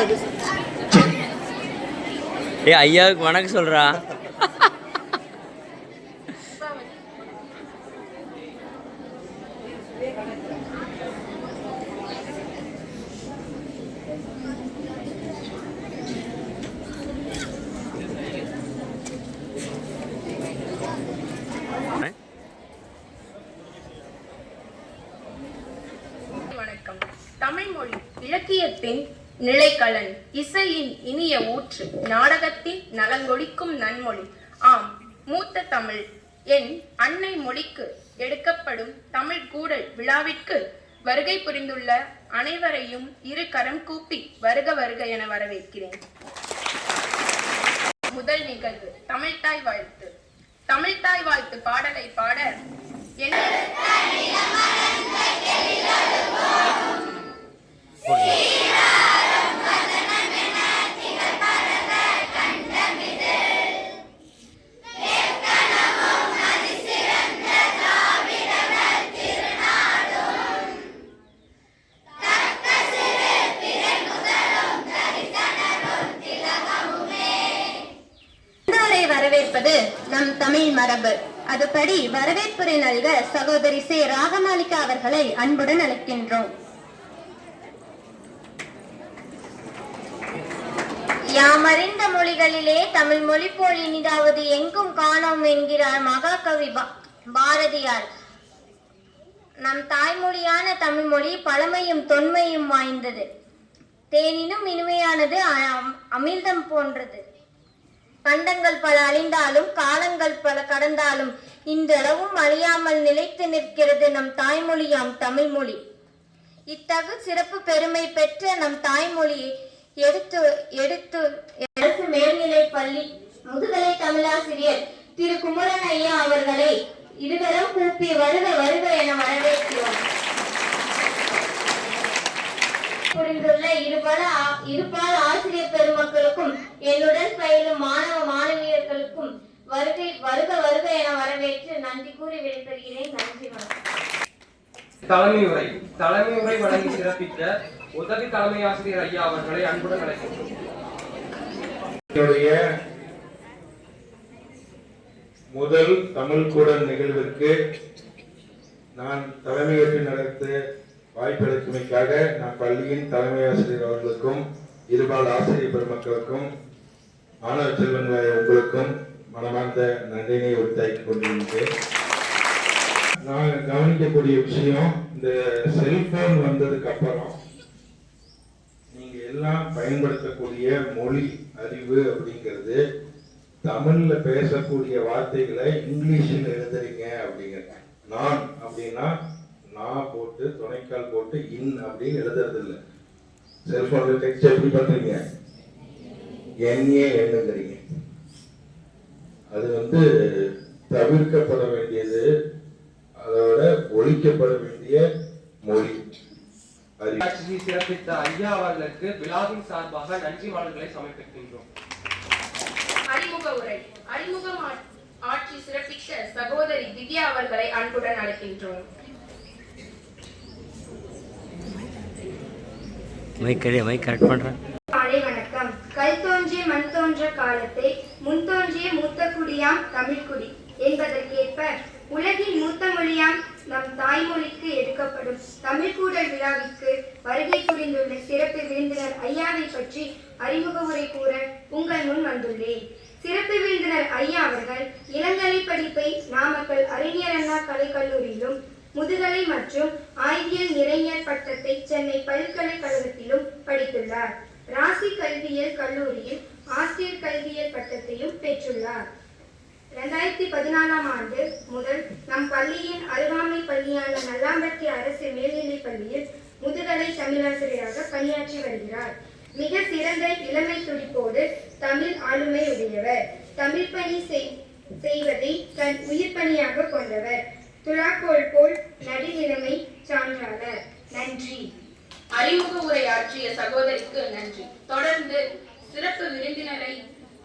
ஏ ஐயாவுக்கு வணக்கம் சொல்றா. வணக்கம். தமிழ் மொழி இலக்கியத்தின் நிலைக்களன், இசையின் இனிய ஊற்று, நாடகத்தின் நலங்கொழிக்கும் நன்மொழி. ஆம், மூத்த தமிழ் என் அன்னை மொழிக்கு எடுக்கப்படும் தமிழ் கூடல் விழாவிற்கு வருகை புரிந்துள்ள அனைவரையும் இரு கரம் கூப்பி வருக வருக என வரவேற்கிறேன். முதல் நிகழ்வு தமிழ்தாய் வாழ்த்து. தமிழ்தாய் வாழ்த்து பாடலை பாட வரவேற்பது நம் தமிழ் மரபு. அதுபடி வரவேற்புரை நல்க சகோதரி சே ராகமாலிகா அவர்களை அன்புடன் அழைக்கின்றோம். யாமறிந்த மொழிகளிலே தமிழ் மொழி போல் இனிதாவது எங்கும் காணோம் என்கிறார் மகாகவி பாரதியார். நம் தாய்மொழியான தமிழ் மொழி பழமையும் தொன்மையும் வாய்ந்தது. தேனினும் இனிமையானது, அமிர்தம் போன்றது. கண்டங்கள் பல அழிந்தாலும் காலங்கள் பல கடந்தாலும் இன்றளவும் அழியாமல் நிலைத்து நிற்கிறது நம் தாய்மொழியாம் தமிழ் மொழி. இத்தகு சிறப்பு பெருமை பெற்ற நம் தாய்மொழியை எடுத்து அரசு மேல்நிலை பள்ளி முதுகலை தமிழாசிரியர் திரு குமரன் ஐயா அவர்களை இருவரும் கூப்பி வருக வருக என வரவேற்கிறோம். புரிந்துள்ள இருபால் ஆசிரியர் பெருமக்களுக்கும் என்னுடன் பயிலும் மாணவ மாணவியர்களுக்கும் வருக வருக என வரவேற்று நன்றி கூறி விடைபெறுகிறேன். நன்றி. தலைமை உரை வழங்கி சிறப்பித்த உதவி தலைமை ஆசிரியர் ஐயா அவர்களை அன்புடன் அழைக்கின்றோம். முதல் தமிழ் கூடல் நிகழ்விற்கு நான் தலைமையேற்று நடத்த வாய்ப்பளித்தமைக்காக நான் பள்ளியின் தலைமை ஆசிரியர் அவர்களுக்கும் இருபால் ஆசிரியர் பெருமக்களுக்கும் மாணவ செல்வங்களை உங்களுக்கும் மனமார்ந்த நன்றினை உரித்தாக்கிக் கொண்டிருக்கிறேன். நான் கவனிக்கக்கூடிய விஷயம், இந்த செல்போன் வந்ததுக்கு அப்புறம் நீங்க எல்லாம் பயன்படுத்தக்கூடிய மொழி அறிவு அப்படிங்கிறது தமிழ்ல பேசக்கூடிய வார்த்தைகளை இங்கிலீஷில் எழுதுறீங்க அப்படிங்கிறது. நான் அப்படின்னா நான் போட்டு துணைக்கால் போட்டு இன் அப்படின்னு எழுதுறது இல்லை. செல்போன்ல டெக்ஸ்ட் எப்படி பண்றீங்க? எண்ணே எண்ணுங்கிறீங்க. அது தவிர்க்கப்பட வேண்டியது, அதோட ஒழிக்கப்பட வேண்டிய மொழி. சிறப்பித்த ஐயா அவர்களுக்கு விழாவின் சார்பாக நன்றி மலர்களை சமர்ப்பிக்கின்றோம். அறிமுக உரை. அறிமுகம் ஆட்சி சிறப்பித்த சகோதரி திவ்யா அவர்களை அன்புடன் அழைக்கின்றோம். வணக்கம். கல் தோன்றிய மண் தோன்ற காலத்தை முன் தோன்றிய மூத்த குடியாம் தமிழ்குடி என்பதற்கேற்ப உலகின் மூத்த மொழியாம் நம் தாய்மொழிக்கு எடுக்கப்படும் தமிழ் கூடல் விழாவிற்கு வருகை புரிந்துள்ள சிறப்பு விருந்தினர் ஐயாவை பற்றி அறிமுக உரை கூற உங்கள் முன் வந்துள்ளேன். சிறப்பு விருந்தினர் ஐயா அவர்கள் இளங்கலை படிப்பை நாமக்கல் அறிஞர் அண்ணா கலைக்கல்லூரியிலும், முதுகலை மற்றும் ஆய்வியல் நிறைஞர் பட்டத்தை சென்னை பல்கலைக்கழகத்திலும் படித்துள்ளார். ராசி கல்வியியல் கல்லூரியில் ஆசிரியர் கல்வியியல் பட்டத்தையும் பெற்றுள்ளார். 2014ஆம் ஆண்டு முதல் நம் பள்ளியின் அருகாமை பள்ளியான நல்லாம்பட்டி அரசு மேல்நிலைப் பள்ளியில் முதுகலை தமிழாசிரியராக பணியாற்றி வருகிறார். மிக சிறந்த இளமை துடிப்போடு தமிழ் ஆளுமை உடையவர். தமிழ் பணி செய்வதை தன் உயிர் பணியாக கொண்டவர். துலாக்கோல் போல் நடுநிலைமை சான்றாளர். நன்றி. அறிமுக உரை ஆற்றிய சகோதரிக்கு நன்றி. தொடர்ந்து சிறப்பு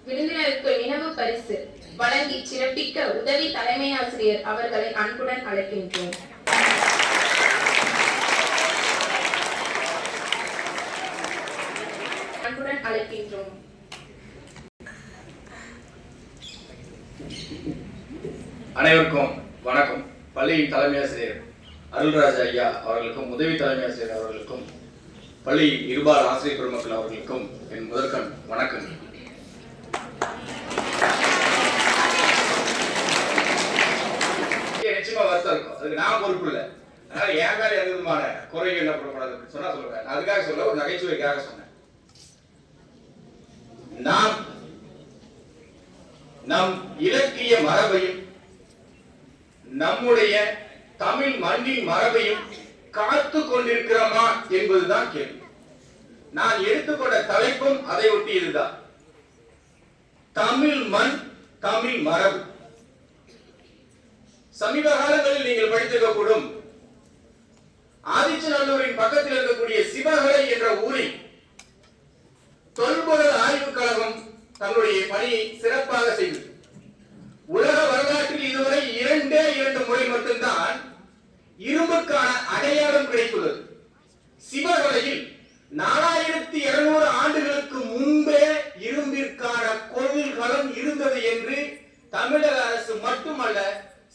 விருந்தினருக்கு நினைவு பரிசு வழங்கி சிறப்பிக்க உதவி தலைமை ஆசிரியர் அவர்களை அன்புடன் அழைக்கின்றோம். அன்புடன் அழைக்கின்றோம். அனைவருக்கும் வணக்கம். பள்ளியின் தலைமை ஆசிரியர் அருள்ராஜ் ஐயா அவர்களுக்கும் உதவி தலைமை ஆசிரியர் அவர்களுக்கும் பள்ளி இருபால் ஆசிரியர் பெருமக்கள் அவர்களுக்கும் என் முதற்கண் வணக்கம். நிச்சயமா வருத்தம் இருக்கும், அதுக்கு நான் பொறுப்பு இல்லை. அதனால என் மேல எந்த விதமான குறைகள் என்ன பண்ணக்கூடாது அப்படின்னு சொன்னா சொல்லுவேன். அதுக்காக சொல்ல, ஒரு நகைச்சுவைக்காக சொன்னேன். நாம் நம் இலக்கிய மரபையும் நம்முடைய தமிழ் மண்ணின் மரபையும் காத்து கொண்டிருக்கிறோமா என்பதுதான் கேள்வி. நான் எடுத்துக்கொண்ட தலைப்பும் அதை ஒட்டியதுதான். தமிழ் மண், தமிழ் மரபு. சமீப காலங்களில் நீங்கள் படித்திருக்கக்கூடும், ஆதிச்சநல்லூரின் பக்கத்தில் இருக்கக்கூடிய சிவகலை என்ற ஊரில் தொல்பொருள் ஆய்வுக் கழகம் தன்னுடைய பணியை சிறப்பாக செய்தது. உலக வரலாற்றில் இதுவரை 2 முறை மட்டும்தான் இரும்புக்கான அடையாளம் கிடைத்துள்ளது. சிவகலையில் 4200 ஆண்டுகளுக்கு முன்பே இரும்பிற்கான கொள்கலன் இருந்தது என்று தமிழக அரசு மட்டுமல்ல,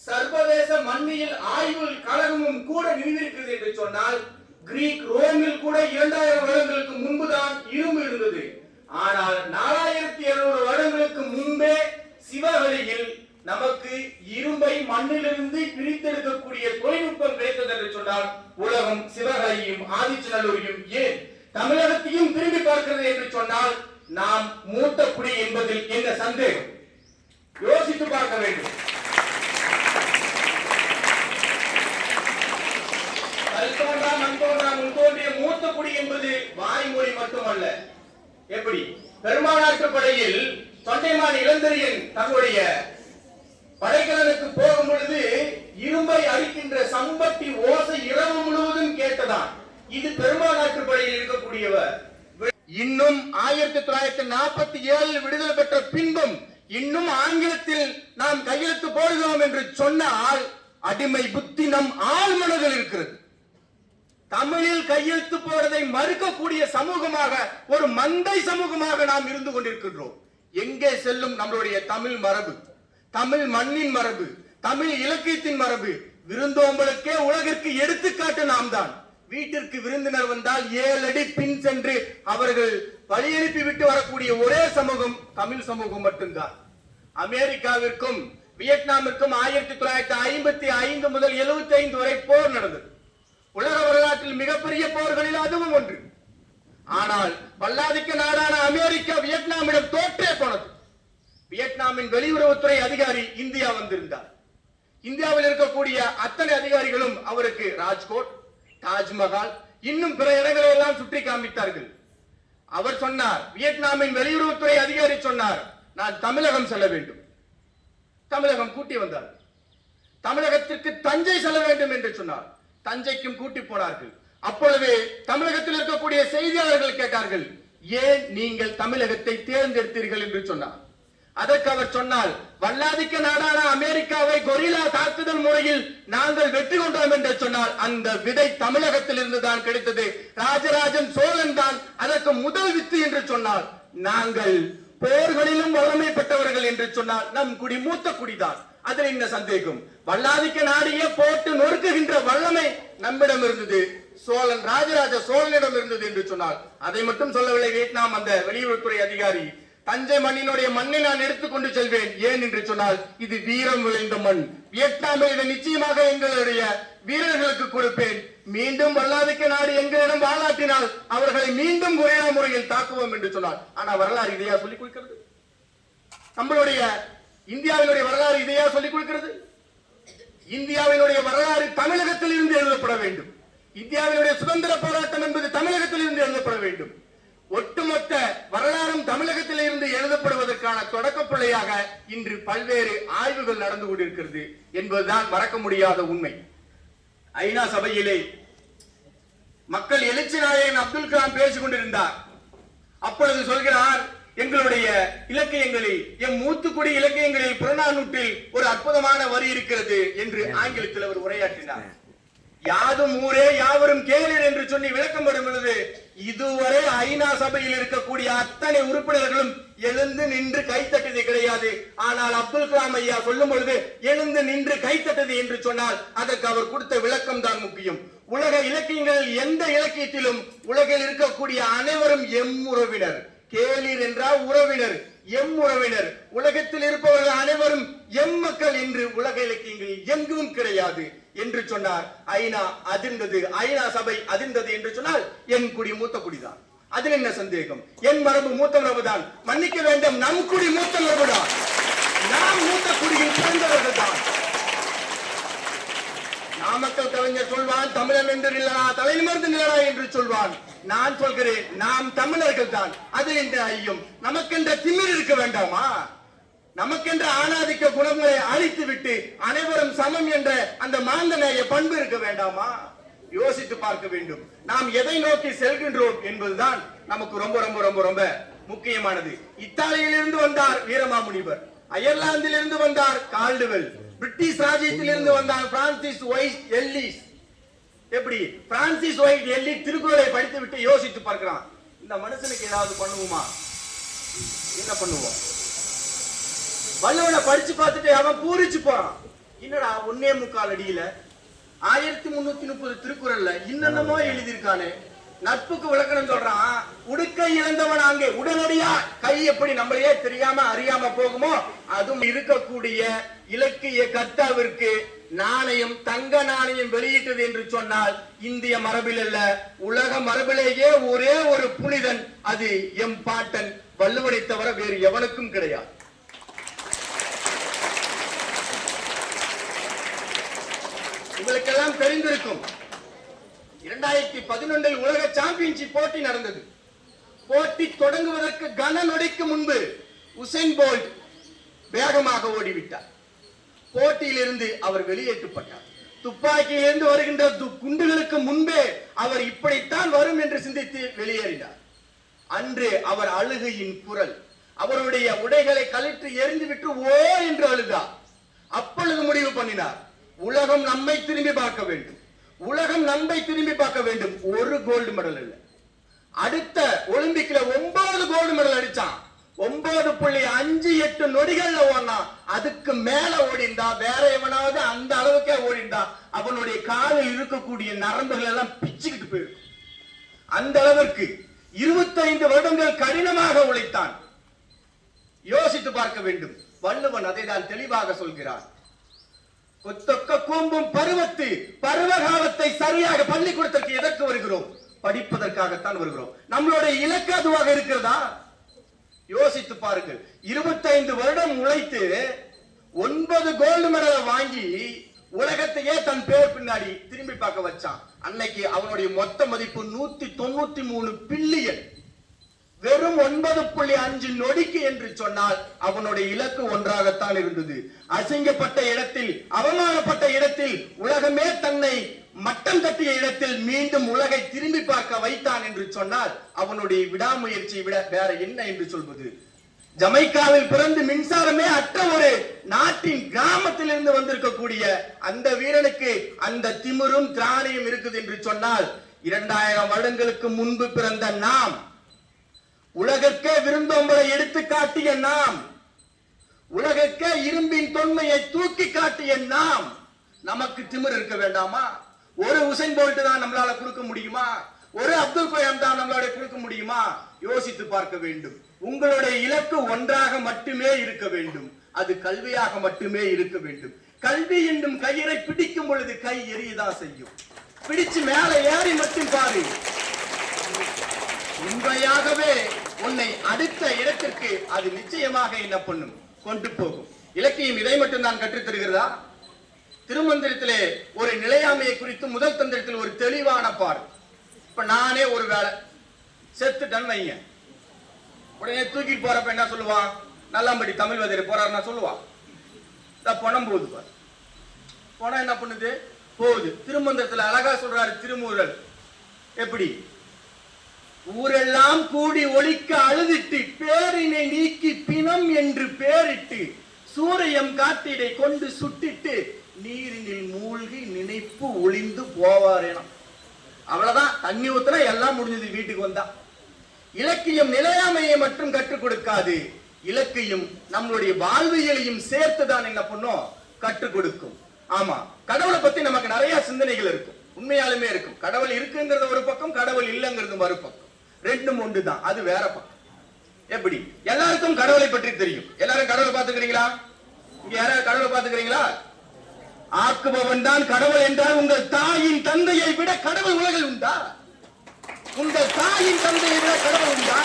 சர்வதேச மண்ணியல் ஆய்வு கழகமும் கூட நிரூபிக்கிறது என்று சொன்னால், கிரீக் ரோமில் கூட 2000 வருடங்களுக்கு முன்புதான் இரும்பு இருந்தது. ஆனால் 4200 வருடங்களுக்கு முன்பே சிவகலையில் நமக்கு இரும்பை மண்ணிலிருந்து பிரித்தெடுக்கக்கூடிய தொழில்நுட்பம் கிடைத்தது என்று சொன்னால், உலகம் சிவகலையும் ஆதிச்சநல்லூரையும் ஏன் தமிழகத்தையும் திரும்பி பார்க்கிறது என்று சொன்னால், நாம் மூத்த குடி என்பதில் என்ன சந்தேகம்? யோசித்து பார்க்க வேண்டும். கல் தோன்றா மண் தோன்றா முன் தோன்றிய மூத்த குடி என்பது வாய்மொழி மட்டுமல்ல. எப்படி பெருமாநாட்டு படையில் தொண்டைமான் இளந்தரியன் தன்னுடைய படைக்கலனுக்கு போகும் பொழுது இரும்பை அடிக்கின்ற சம்பட்டி ஓசை இரவு முழுவதும் கேட்டதான். இது பெருமாநாட்டு படையில் இருக்கக்கூடியவர். இன்னும் 1947 விடுதலை பெற்ற பின்பும் இன்னும் ஆங்கிலத்தில் நாம் கையெழுத்து போடுகிறோம் என்று சொன்னால், அடிமை புத்தி நம் ஆழ் மனதில் இருக்கிறது. தமிழில் கையெழுத்து போடுவதை மறுக்கக்கூடிய சமூகமாக, ஒரு மந்தை சமூகமாக நாம் இருந்து கொண்டிருக்கின்றோம். எங்கே செல்லும் நம்மளுடைய தமிழ் மரபு, தமிழ் மண்ணின் மரபு, தமிழ் இலக்கியத்தின் மரபு? விருந்தோம்பலுக்கே உலகிற்கு எடுத்துக்காட்டு நாம் தான். வீட்டிற்கு விருந்தினர் வந்தால் 7 அடி பின் சென்று அவர்கள் வழி அனுப்பி விட்டு வரக்கூடிய ஒரே சமூகம் தமிழ் சமூகம் மட்டும்தான். அமெரிக்காவிற்கும் வியட்நாமிற்கும் 1955 முதல் 75 வரை போர் நடந்தது. உலக வரலாற்றில் மிகப்பெரிய போர்களில் அதுவும் ஒன்று. ஆனால் வல்லாதிக்க நாடான அமெரிக்கா வியட்நாமிடம் தோற்றே போனது. வியட்நாமின் வெளியுறவுத்துறை அதிகாரி இந்தியா வந்திருந்தார். இந்தியாவில் இருக்கக்கூடிய அத்தனை அதிகாரிகளும் அவருக்கு ராஜ்கோட், தாஜ்மஹால், இன்னும் பிற இடங்களை எல்லாம் சுற்றி காண்பித்தார்கள். அவர் சொன்னார், வியட்நாமின் வெளியுறவுத்துறை அதிகாரி சொன்னார், நான் தமிழகம் செல்ல வேண்டும். தமிழகம் கூட்டி வந்தார். தமிழகத்திற்கு தஞ்சை செல்ல வேண்டும் என்று சொன்னார். தஞ்சைக்கும் கூட்டி போனார்கள். அப்பொழுது தமிழகத்தில் இருக்கக்கூடிய செய்தியாளர்கள் கேட்டார்கள், ஏன் நீங்கள் தமிழகத்தை தேர்ந்தெடுத்தீர்கள் என்று சொன்னார். அதற்கு அவர் சொன்னால், வல்லாதிக்க நாடான அமெரிக்காவை கொரில்லா தாக்குதல் முறையில் நாங்கள் வெற்றி கொண்டோம் என்று சொன்னால், அந்த விதை தமிழகத்தில் இருந்து தான் கிடைத்தது. ராஜராஜன் சோழன் தான் அதற்கு முதல் வித்து என்று சொன்னால், நாங்கள் போர்களிலும் வல்லமை பெற்றவர்கள் என்று சொன்னால் நம் குடி மூத்த குடிதான். அதில் என்ன சந்தேகம்? வல்லாதிக்க நாடியே போட்டு நொறுக்குகின்ற வல்லமை நம்மிடம் இருந்தது, சோழன் ராஜராஜ சோழனிடம் இருந்தது என்று சொன்னால், அதை மட்டும் சொல்லவில்லை வியட்நாம் அந்த வெளியுறவுத்துறை அதிகாரி. தஞ்சை மண்ணினுடைய மண்ணை நான் எடுத்துக்கொண்டு செல்வேன். ஏன் என்று சொன்னால், இது வீரம் விளைந்த மண். வியட்நாமில் இதை நிச்சயமாக எங்களுடைய வீரர்களுக்கு கொடுப்பேன். மீண்டும் வல்லாதிக்க நாடு எங்களிடம் வாழாட்டினால் அவர்களை மீண்டும் குறையான முறையில் தாக்குவோம் என்று சொன்னார். ஆனா வரலாறு இதையா சொல்லிக் கொடுக்கிறது? நம்மளுடைய இந்தியாவினுடைய வரலாறு இதையா சொல்லிக் கொடுக்கிறது? இந்தியாவினுடைய வரலாறு தமிழகத்தில் இருந்து எழுதப்பட வேண்டும். இந்தியாவினுடைய சுதந்திர போராட்டம் என்பது தமிழகத்தில் இருந்து எழுதப்பட வேண்டும். ஒட்டுமொத்த வரலாறும் தமிழகத்தில் இருந்து எழுதப்படுவதற்கான தொடக்க பிள்ளையாக இன்று பல்வேறு ஆய்வுகள் நடந்து கொண்டிருக்கிறது என்பதுதான் மறக்க முடியாத உண்மை. ஐநா சபையிலே மக்கள் எழுச்சி நாயகன் அப்துல் கலாம் பேசிக் கொண்டிருந்தார். அப்பொழுது சொல்கிறார், எங்களுடைய இலக்கியங்களில், எம் மூத்துக்குடி இலக்கியங்களில் புறநானூற்றில் ஒரு அற்புதமான வரி இருக்கிறது என்று ஆங்கிலத்தில் அவர் உரையாற்றினார். யாதும் ஊரே யாவரும் கேளீர் என்று சொல்லி விளக்கப்படும் பொழுது இதுவரை ஐநா சபையில் இருக்கக்கூடிய அத்தனை உறுப்பினர்களும் எழுந்து நின்று கைத்தட்டது கிடையாது. ஆனால் அப்துல் கலாம் ஐயா சொல்லும் பொழுது எழுந்து நின்று கைத்தட்டது என்று சொன்னால் அதற்கு அவர் கொடுத்த விளக்கம் தான் முக்கியம். உலக இலக்கியங்கள் எந்த இலக்கியத்திலும் உலகில் இருக்கக்கூடிய அனைவரும் எம் உறவினர். கேளீர் என்றால் உறவினர், எம் உறவினர். உலகத்தில் இருப்பவர்கள் அனைவரும் எம் மக்கள் என்று உலக இலக்கியங்களில் எங்கும் கிடையாது என்று சொன்னார். ஐநா அதிர்ந்தது, ஐநா சபை அதிர்ந்தது என்று சொன்னால் என் குடி மூத்த குடிதான். அதில் என்ன சந்தேகம்? என் மரபு மூத்த மரபுதான். மன்னிக்க வேண்டும், நம் குடி மூத்த மரபுதான். நாம் மூத்த குடியில் பிறந்தவர்கள் தான். நாமக்கல் கவிஞர் சொல்வான், தமிழன் என்று இல்லடா தலைநிமிர்ந்து நிலடா என்று சொல்வான். நான் சொல்கிறேன், நாம் தமிழர்கள் தான். அது என்ற ஐயம். நமக்கென்ற திமிர் இருக்க வேண்டாமா? நமக்கென்ற ஆணாதிக்க குணங்களை அழித்து விட்டு அனைவரும் சமம் என்ற அந்த மாந்தநேய பண்பு இருக்க வேண்டாமா? யோசித்து பார்க்க வேண்டும். நாம் எதை நோக்கி செல்கின்றோம் என்பதுதான் நமக்கு ரொம்ப ரொம்ப ரொம்ப ரொம்ப முக்கியமானது. இத்தாலியிலிருந்து வந்தார் வீரமாமுனிவர், அயர்லாந்திலிருந்து வந்தார் கால்டுவெல், பிரிட்டிஷ் ராஜ்யத்திலிருந்து வந்தார் பிரான்சிஸ் ஒயிட் எல்லிஸ். எப்படி பிரான்சிஸ் ஒயிட் எல்லிஸ் திருக்குறளை படித்து விட்டு யோசித்து பார்க்கிறான், இந்த மனுஷனுக்கு ஏதாவது பண்ணுவோமா? என்ன பண்ணுவோம்? வல்லவனை படிச்சு பார்த்துட்டு அவன் பூரிச்சு போறான். என்னடா 1.25 அடியில 1330 திருக்குறள்ல இன்னென்னமோ எழுதியிருக்கானே. நட்புக்கு விளக்கணம் சொல்றான், உடுக்கை இழந்தவன் அங்கே உடனடியா கை எப்படி நம்மளையே தெரியாம அறியாம போகுமோ அதுவும் இருக்கக்கூடிய இலக்கிய கர்த்தாவிற்கு நாணயம், தங்க நாணயம் வெளியிட்டது என்று சொன்னால் இந்திய மரபில் அல்ல, உலக மரபிலேயே ஒரே ஒரு புனிதன், அது எம் பாட்டன் வள்ளுவனை தவிர வேறு எவனுக்கும் கிடையாது. உங்களுக்கெல்லாம் தெரிந்திருக்கும், 2011 உலக சாம்பியன்ஷிப் போட்டி நடந்தது. போட்டி தொடங்குவதற்கு கன நொடிக்கு முன்பு உசைன் போல்ட் வேகமாக ஓடிவிட்டார். போட்டியிலிருந்து அவர் வெளியேற்றப்பட்டார். துப்பாக்கியிலிருந்து வருகின்ற குண்டுகளுக்கு முன்பே அவர் இப்படித்தான் வரும் என்று சிந்தித்து வெளியேறினார். அன்று அவர் அழுகையின் குரல், அவருடைய உடைகளை கழற்றி எரிந்துவிட்டு ஓ என்று அழுதார். அப்பொழுது முடிவு பண்ணினார், உலகம் நம்மை திரும்பி பார்க்க வேண்டும், உலகம் நம்மை திரும்பி பார்க்க வேண்டும். ஒரு கோல்டு மெடல் இல்ல, அடுத்த ஒலிம்பிக்ல 9 கோல்டு மெடல் அடிச்சான். 9.58 நொடிகள்ல ஓடினா. அதுக்கு மேல ஓடிந்தா வேற எவனாவது அந்த அளவுக்கே ஓடிந்தா அவனுடைய காலில் இருக்கக்கூடிய நரம்புகள் எல்லாம் பிச்சுக்கிட்டு போயிருக்கும். அந்த அளவிற்கு 25 வருடங்கள் கடினமாக உழைத்தான். யோசித்து பார்க்க வேண்டும். வள்ளுவன் அதை தான் தெளிவாக சொல்கிறார். கொத்தொக்க கூம்பும் பருவத்து பருவ காலத்தை சரியாக பள்ளிக்கூடத்திற்கு எதற்கு வருகிறோம்? படிப்பதற்காகத்தான் வருகிறோம். நம்மளுடைய இலக்கு அதுவாக இருக்கிறதா? யோசித்து பாருங்கள். 25 வருடம் உழைத்து 9 கோல்டு மெடலை வாங்கி உலகத்தையே தன் பேர் பின்னாடி திரும்பி பார்க்க வச்சான். அன்னைக்கு அவனுடைய மொத்த மதிப்பு 193 பில்லியன். வெறும் 9.5 நொடிக்கு என்று சொன்னால் அவனுடைய இலக்கு ஒன்றாகத்தான் இருந்தது. அசிங்கப்பட்ட இடத்தில், அவமானப்பட்ட இடத்தில், உலகமே தன்னை மட்டம் தட்டிய இடத்தில் மீண்டும் உலகை திரும்பி பார்க்க வைத்தான் என்று சொன்னால் அவனுடைய விடாமுயற்சியை விட வேற என்ன என்று சொல்வது? ஜமைக்காவில் பிறந்து மின்சாரமே அற்ற ஒரு நாட்டின் கிராமத்தில் இருந்து வந்திருக்கக்கூடிய அந்த வீரனுக்கு அந்த திமிரும் திராணியும் இருக்குது என்று சொன்னால் 2000 வருடங்களுக்கு முன்பு பிறந்த நாம், உலகற்கே விருந்தோம்பலை எடுத்து காட்டிய நாம், உலகற்கே இரும்பின் தொன்மையை தூக்கி காட்டிய நாம், நமக்கு திமிர் இருக்க வேண்டாமா? ஒரு உசைன் போல்ட் தான் நம்மளால கொடுக்க முடியுமா? ஒரு அப்துல் கலாம் தான் நம்மளால கொடுக்க முடியுமா? யோசித்து பார்க்க வேண்டும். உங்களுடைய இலக்கு ஒன்றாக மட்டுமே இருக்க வேண்டும், அது கல்வியாக மட்டுமே இருக்க வேண்டும். கல்வி என்னும் கயிறை பிடிக்கும் பொழுது கை எரியதான் செய்யும். பிடிச்சு மேல ஏறி மட்டும் பாரு, உண்மையாகவே உன்னை அடுத்த இடத்திற்கு அது நிச்சயமாக என்ன பண்ணும், கொண்டு போகும். இலக்கியம் இதை மட்டும் தான் கற்றுத் தருகிறதா? திருமந்திரத்திலே ஒரு நிலையாமையை குறித்து முதல் தந்திரத்தில் ஒரு தெளிவான பாடு. இப்ப நானே ஒரு வேலை செத்துட்டேன்னு வைங்க, உடனே தூக்கிட்டு போறப்ப என்ன சொல்லுவான்? நல்லாம்படி தமிழ் வதிரை போறாருன்னா சொல்லுவான், பணம் போகுது பாரு. பணம் என்ன பண்ணுது? போகுது. திருமந்திரத்துல அழகா சொல்றாரு திருமூரல், எப்படி? ஊரெல்லாம் கூடி ஒழிக்க அழுதிட்டு பேரினை நீக்கி பிணம் என்று பேரிட்டு சூரியம் காட்டிடை கொண்டு சுட்டிட்டு நீரினில் மூழ்கி நினைப்பு ஒளிந்து போவாரேனம். அவ்வளவுதான், தண்ணி ஊத்துனா எல்லாம் முடிஞ்சது, வீட்டுக்கு வந்தா. இலக்கியம் நிலையாமையை மட்டும் கற்றுக் கொடுக்காது, இலக்கியம் நம்மளுடைய வாழ்வியலையும் சேர்த்துதான் என்ன பண்ணும், கற்றுக் கொடுக்கும். ஆமா, கடவுளை பத்தி நமக்கு நிறைய சிந்தனைகள் இருக்கும், உண்மையாலுமே இருக்கும். கடவுள் இருக்குங்கிறது ஒரு பக்கம், கடவுள் இல்லைங்கிறது மறுபக்கம். ரெண்டும் ஒன்று தான், அது வேற பக்கம். எப்படி? எல்லாருக்கும் கடவுளை பற்றி தெரியும். எல்லாரும் கடவுளை பார்த்துக்கிறீங்களா? இங்க யாராவது கடவுளை பார்த்துக்கிறீங்களா? ஆக்குபவன் தான் கடவுள் என்றால் உங்கள் தாயின் தந்தையை விட கடவுள் உலகில் உண்டா? உங்கள் தாயின் தந்தையை விட கடவுள் உண்டா?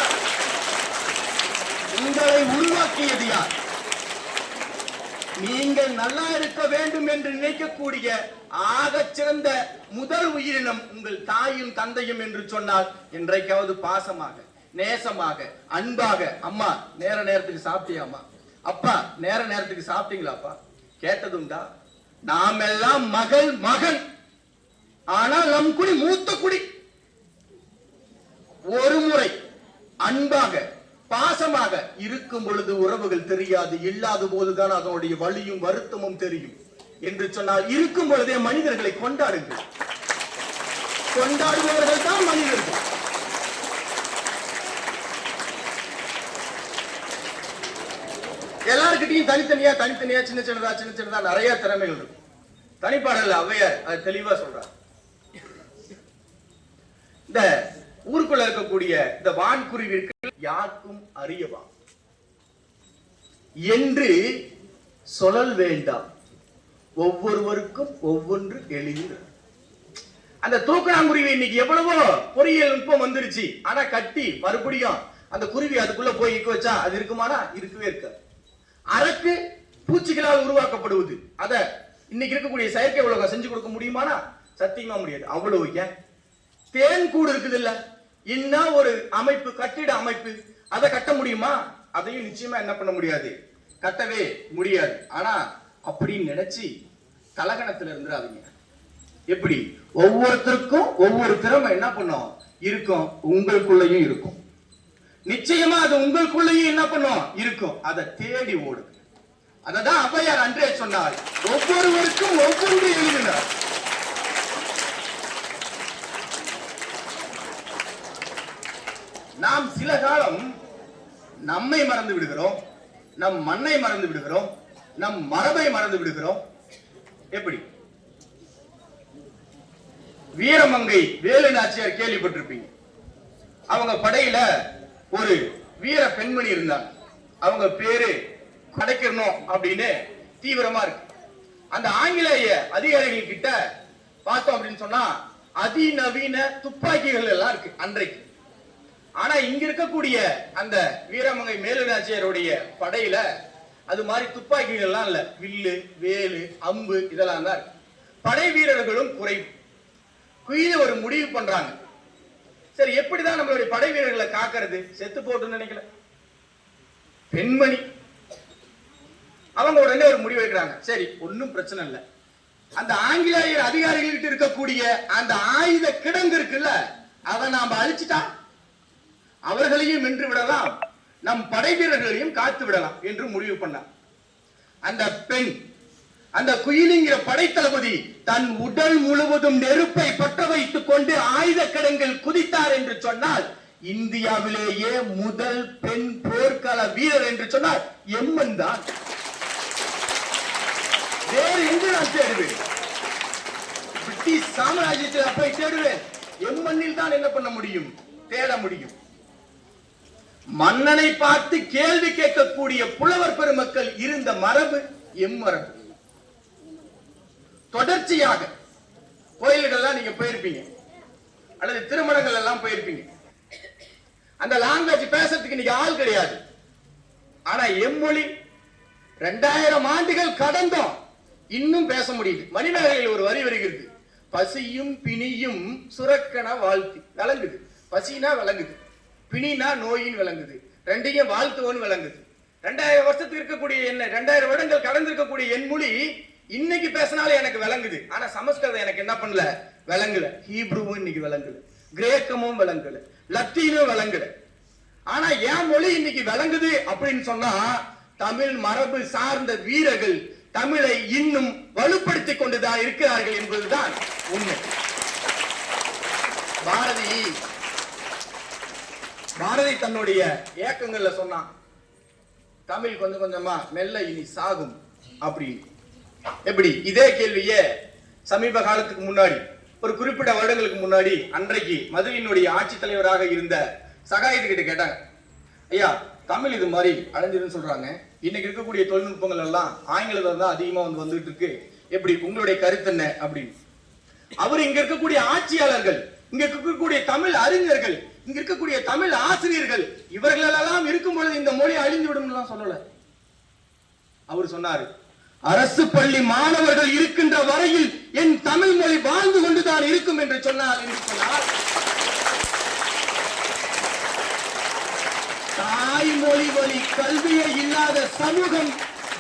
உங்களை உருவாக்கியது யார்? நீங்கள் நல்லா இருக்க வேண்டும் என்று நினைக்கக்கூடிய ஆகச் சிறந்த முதல் உயிரினம் உங்கள் தாயும் தந்தையும் என்று சொன்னால், என்றைக்காவது பாசமாக, நேசமாக, அன்பாக, அம்மா நேர நேரத்துக்கு சாப்பிட்டியாமா, அப்பா நேர நேரத்துக்கு சாப்பிட்டீங்களாப்பா கேட்டதுண்டா? நாம் எல்லாம் மகள் மகன், ஆனால் நம் குடி மூத்த குடி. ஒரு முறை அன்பாக பாசமாக இருக்கும் பொழுது உறவுகள் தெரியாது, இல்லாத போதுதான் அதனுடைய வலியும் வருத்தமும் தெரியும் என்று சொன்னால், இருக்கும் பொழுதே மனிதர்களை கொண்டாடுங்கள். கொண்டாடுபவர்கள் தான் மனிதர்கள். எல்லாருக்கிட்டையும் தனித்தனியா சின்ன சின்னதா நிறைய திறமைகள் இருக்கும். தனிப்பாடல் ஔவையார் அது தெளிவா சொல்றார். இந்த ஊருக்குள்ள இருக்கக்கூடிய இந்த வான்குருவிற்கு யாருக்கும் அறியவா என்று சொல்லல் வேண்டாம், ஒவ்வொருவருக்கும் ஒவ்வொன்று எளிது. அந்த தூக்கணாங்குருவி இன்னைக்கு எவ்வளவோ பொறியியல் நுட்பம் வந்துருச்சு, ஆனா கட்டி மறுபடியும் அந்த குருவி அதுக்குள்ள போய் இக்க வச்சா அது இருக்குமானா? இருக்கவே இருக்காது. அரக்கு பூச்சிகளால் உருவாக்கப்படுவது, அத இன்னைக்கு இருக்கக்கூடிய செயற்கை உலகம் செஞ்சு கொடுக்க முடியுமானா? சத்தியமா முடியாது. அவ்வளவு ஏன் தேன் கூடு இருக்குது இல்ல, இன்னும் ஒரு அமைப்பு, கட்டிட அமைப்பு, அதை கட்ட முடியுமா? அதையும் நிச்சயமா என்ன பண்ண முடியாது, கட்டவே முடியாது. ஆனா அப்படின்னு நினைச்சு கலகணத்துல இருந்துடாதீங்க. எப்படி? ஒவ்வொருத்தருக்கும் ஒவ்வொரு திறமை என்ன பண்ணும் இருக்கும், உங்களுக்குள்ளயும் இருக்கும். நிச்சயமா அது உங்களுக்குள்ளேயும் என்ன பண்ணும் இருக்கும், அதை தேடி ஓடுங்க. அததான் ஔவையார் அன்றே சொன்னார், ஒவ்வொருவருக்கும் ஒவ்வொன்று எழுதினார். நாம் சில காலம் நம்மை மறந்து விடுகிறோம், நம் மண்ணை மறந்து விடுகிறோம், நம் மரபை மறந்து விடுகிறோம். எப்படி? வீரமங்கை வேலு நாச்சியார் கேள்விப்பட்டிருப்பீங்க. அவங்க படையில ஒரு வீர பெண்மணி இருந்தாங்க. அவங்க பேரு கிடைக்கணும் அப்படின்னு தீவிரமா இருக்கு. அந்த ஆங்கிலேய அதிகாரிகள் கிட்ட பார்த்தோம் அப்படின்னு சொன்னா அதிநவீன துப்பாக்கிகள் எல்லாம் இருக்கு அன்றைக்கு. ஆனா இங்க இருக்கக்கூடிய அந்த வீரமங்கை மேலுநாச்சியருடைய படையில அது மாதிரி துப்பாக்கிகள் எல்லாம் இல்ல, வில்லு, வேலு, அம்பு இதெல்லாம் தான் இருக்கு. படை வீரர்களும் குறைவு. குயில ஒரு முடிவு பண்றாங்க, சரி எப்படிதான் நம்மளுடைய படை வீரர்களை காக்கிறது, செத்து போட்டுன்னு நினைக்கல பெண்மணி. அவங்க உடனே ஒரு முடிவு எடுக்கிறாங்க, சரி ஒன்னும் பிரச்சனை இல்லை, அந்த ஆங்கிலேய அதிகாரிகள்கிட்ட இருக்கக்கூடிய அந்த ஆயுத கிடங்கு இருக்குல்ல, அதை நாம அழிச்சிட்டா அவர்களையும் வென்று விடலாம், நம் படை வீரர்களையும் காத்து விடலாம் என்று முடிவு பண்ணார். அந்த பெண், அந்த குயிலிங்கிற படைத்தளபதி தன் உடல் முழுவதும் நெருப்பை பற்ற வைத்துக் கொண்டு ஆயுத கிடங்கில் குதித்தார் என்று சொன்னால், இந்தியாவிலேயே முதல் பெண் போர்க்கள வீரர் என்று சொன்னால் எம்மன் தான். வேறு எங்கு நான் தேடுவேன்? பிரிட்டிஷ் சாம்ராஜ்யத்தில் போய் தேடுவேன்? எம்மண்ணில் தான் என்ன பண்ண முடியும், தேட முடியும். மன்னனை பார்த்து கேள்வி கேட்கக்கூடிய புலவர் பெருமக்கள் இருந்த மரபு எம்மரபு. தொடர்ச்சியாக கோயில்கள்லாம் நீங்க போயிருப்பீங்க, அல்லது திருமணங்கள் எல்லாம் போயிருப்பீங்க. அந்த லாங்குவேஜ் பேசுறதுக்கு இன்னைக்கு ஆள் கிடையாது. ஆனா எம்மொழி 2000 ஆண்டுகள் கடந்தோம், இன்னும் பேச முடியுது. மணிமேகலையில் ஒரு வரி வருகிறது, பசியும் பிணியும் சுரக்கன வாழ்த்து. விளங்குது, பசினா விளங்குது, பிணினா நோயின் விளங்குது, ரெண்டையும் வாழ்த்துவோன்னு விளங்குது. 2000 வருஷத்துக்கு இருக்கக்கூடிய என்ன, 2000 வருடங்கள் கடந்து இருக்கக்கூடிய என் மொழி இன்னைக்கு பேசினாலே எனக்கு விளங்குது. ஆனா சமஸ்கிருதம் எனக்கு என்ன பண்ணல, விளங்கல. ஹீப்ருவும் இன்னைக்கு விளங்கல, கிரேக்கமும் விளங்கல, லத்தீனும் விளங்கல. ஆனா என் மொழி இன்னைக்கு விளங்குது அப்படின்னு சொன்னா, தமிழ் மரபு சார்ந்த வீரர்கள் தமிழை இன்னும் வலுப்படுத்திக் கொண்டுதான் இருக்கிறார்கள் என்பதுதான் உண்மை. பாரதி தன்னுடைய இயக்கங்கள்ல சொன்னான், தமிழ் கொஞ்சம் கொஞ்சமா மெல்ல இனி சாகும் அப்படின்னு. எப்படி இதே கேள்வியே சமீப காலத்துக்கு முன்னாடி, ஒரு குறிப்பிட்ட வருடங்களுக்கு முன்னாடி, அன்றைக்கு மதுரையினுடைய ஆட்சி தலைவராக இருந்த சகாயத்துக்கிட்ட கேட்டாங்க, ஐயா தமிழ் இது மாதிரி அழிஞ்சிருன்னு சொல்றாங்க, இன்னைக்கு இருக்கக்கூடிய தொழில்நுட்பங்கள் எல்லாம் ஆங்கிலத்தில் தான் அதிகமா வந்துட்டு இருக்கு, எப்படி உங்களுடைய கருத்து என்ன அப்படின்னு. அவர் இங்க இருக்கக்கூடிய ஆட்சியாளர்கள், இங்க இருக்கக்கூடிய தமிழ் அறிஞர்கள், இங்க இருக்கக்கூடிய தமிழ் ஆசிரியர்கள், இவர்களெல்லாம் இருக்கும் பொழுது இந்த மொழி அழிந்து விடும் சொல்லல. அவர் சொன்னாரு, அரசு பள்ளி மாணவர்கள் இருக்கின்ற வரையில் என் தமிழ் மொழி வாழ்ந்து கொண்டுதான் இருக்கும் என்று சொன்னார். தாய்மொழி வழி கல்வியே இல்லாத சமூகம்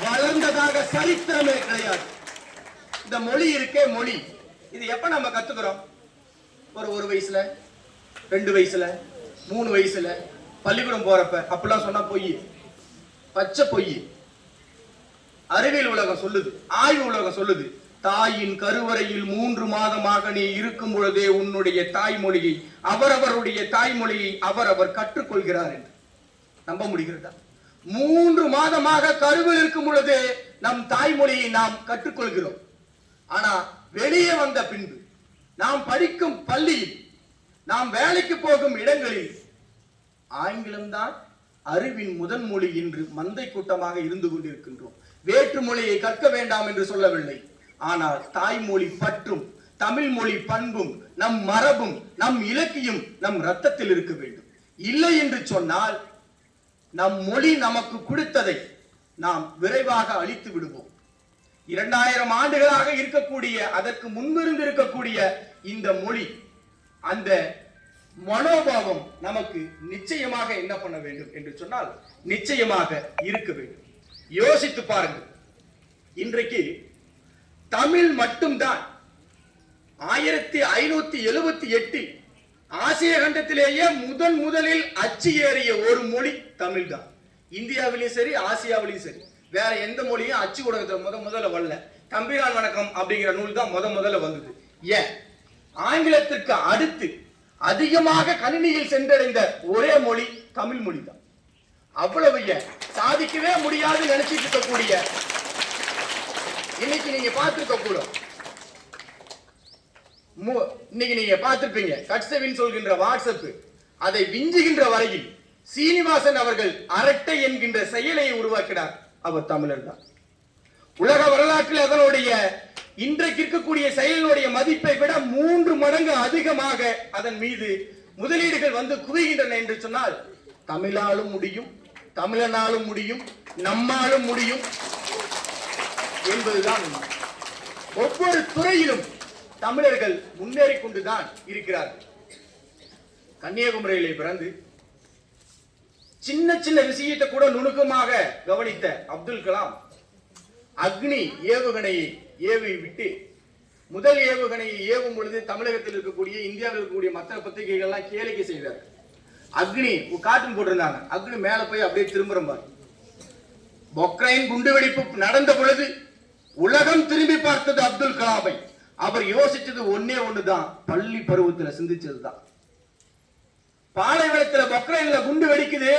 வளர்ந்ததாக சரித்திரமே கிடையாது. இந்த மொழி இருக்கே மொழி, இது எப்ப நம்ம கத்துக்கிறோம்? ஒரு வயசுல, 2 வயசுல, 3 வயசுல, பள்ளிக்கூடம் போறப்ப. அப்படிலாம் சொன்னா பொய், பச்சை பொய். அறிவியல் உலகம் சொல்லுது, ஆய்வு உலகம் சொல்லுது, தாயின் கருவறையில் 3 மாதமாக நீ இருக்கும் பொழுதே உன்னுடைய தாய்மொழியை, அவரவருடைய தாய்மொழியை அவரவர் கற்றுக்கொள்கிறார் என்று. நம்ப முடிகிறதா? 3 மாதமாக கருவில் இருக்கும் பொழுதே நம் தாய்மொழியை நாம் கற்றுக்கொள்கிறோம். ஆனா வெளியே வந்த பின்பு, நாம் படிக்கும் பள்ளியில், நாம் வேலைக்கு போகும் இடங்களில் ஆங்கிலம்தான் அறிவின் முதன் மொழி என்று மந்தை கூட்டமாக இருந்து கொண்டிருக்கின்றோம். வேற்று மொழியை கற்க வேண்டாம் என்று சொல்லவில்லை, ஆனால் தாய்மொழி பற்றும், தமிழ் மொழி பண்பும், நம் மரபும், நம் இலக்கியம் நம் ரத்தத்தில் இருக்க வேண்டும். இல்லை என்று சொன்னால் நம் மொழி நமக்கு கொடுத்ததை நாம் விரைவாக அழித்து விடுவோம். 2000 ஆண்டுகளாக இருக்கக்கூடிய, அதற்கு முன்பிருந்து இருக்கக்கூடிய இந்த மொழி, அந்த மனோபாவம் நமக்கு நிச்சயமாக என்ன பண்ண வேண்டும் என்று சொன்னால் நிச்சயமாக இருக்க வேண்டும். யோசித்து பாருங்கள், இன்றைக்கு தமிழ் மட்டும்தான் 1578 ஆசிய கண்டத்திலேயே முதலில் அச்சு ஏறிய ஒரு மொழி தமிழ் தான். இந்தியாவிலையும் சரி, ஆசியாவிலையும் சரி, வேற எந்த மொழியும் அச்சு ஊடகத்துல முதல்ல வரல. தம்பிரான் வணக்கம் அப்படிங்கிற நூல் தான் முதல்ல வந்தது. ஏன்? ஆங்கிலத்திற்கு அடுத்து அதிகமாக கணினியில் சென்றடைந்த ஒரே மொழி தமிழ் மொழி தான். அவ்வளவு சாதிக்கவே முடியாது நினைச்சிட்டு இருக்கக்கூடிய, இன்னைக்கு நீங்க பார்த்திருக்க கூட, இன்னைக்கு நீங்க பார்த்திருப்பீங்க, கட்சவின் சொல்கின்ற வாட்ஸ்அப், அதை விஞ்சுகின்ற வரையில் சீனிவாசன் அவர்கள் அரட்டை என்கின்ற செயலை உருவாக்கினார். அவர் தமிழர் தான். உலக வரலாற்றில் அதனுடைய இன்றைக்கு இருக்கக்கூடிய செயலினுடைய மதிப்பை விட 3 மடங்கு அதிகமாக அதன் மீது முதலீடுகள் வந்து குவிகின்றன என்று சொன்னால், தமிழாலும் முடியும், தமிழனாலும் முடியும், நம்மாலும் முடியும் என்பதுதான் உண்மை. ஒவ்வொரு துறையிலும் தமிழர்கள் முன்னேறி கொண்டுதான் இருக்கிறார்கள். கன்னியாகுமரியிலே பிறந்து சின்ன சின்ன விஷயத்தை கூட நுணுக்கமாக கவனித்த அப்துல் கலாம் அக்னி ஏவுகணையை ஏவி விட்டு, முதல் ஏவுகணையை ஏவும் பொழுது தமிழகத்தில் இருக்கக்கூடிய, இந்தியாவில் இருக்கக்கூடிய மற்ற பத்திரிகைகள் எல்லாம் கேளிக்கை செய்தார். அக்னி காட்டும் போட்டிருந்தாங்க, அக்னி மேல போய் அப்படியே திரும்புற மாதிரி. பொக்ரைன் குண்டுவெடிப்பு நடந்த பொழுது உலகம் திரும்பி பார்த்தது அப்துல் கலாமை. அவர் யோசிச்சது ஒன்னே ஒண்ணுதான், பள்ளி பருவத்துல சிந்திச்சதுதான். பாலைவனத்துல பொக்ரைன்ல குண்டு வெடிக்குது,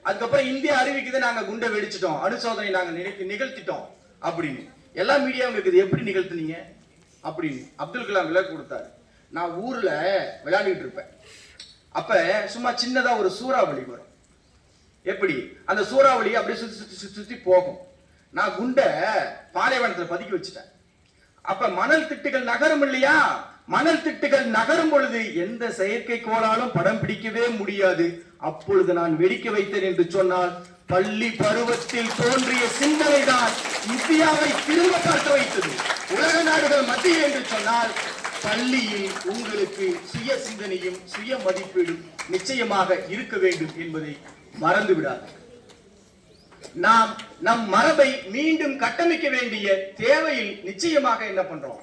அதுக்கப்புறம் இந்தியா அறிவிக்குது, நாங்க குண்டை வெடிச்சிட்டோம், அணுசோதனை நாங்க நிகழ்த்திட்டோம் அப்படின்னு. எல்லா மீடியாவும் இருக்குது, எப்படி நிகழ்த்தினீங்க அப்படின்னு அப்துல் கலாம் விளக்கு கொடுத்தாரு. நான் ஊர்ல விளையாடிட்டு இருப்பேன், அப்ப சும்மா சின்னதா ஒரு சூறாவளி வரும். எப்படி அந்த சூறாவளி அப்படியே சுத்தி சுத்தி சுத்தி சுத்தி போகும். நான் குண்டை பாலைவனத்துல பதுக்கி வச்சுட்டேன். அப்ப மணல் திட்டுகள் நகரும் இல்லையா? மணல் திட்டுகள் நகரும் பொழுது எந்த செயற்கைக்கோளாலும் படம் பிடிக்கவே முடியாது. அப்பொழுது நான் வெடிக்க வைத்தேன் என்று சொன்னால், பள்ளி பருவத்தில் தோன்றிய சிந்தனை தான் இந்தியாவை திரும்ப பார்க்க வைத்தது. உலக நாடுகள் மத்தியில் என்று சொன்னால், பள்ளியில் உங்களுக்கு சுய சிந்தனையும் சுய மதிப்பீடும் நிச்சயமாக இருக்க வேண்டும் என்பதை மறந்து விடாது. நாம் நம் மரபை மீண்டும் கட்டமைக்க வேண்டிய தேவையில் நிச்சயமாக என்ன பண்றோம்?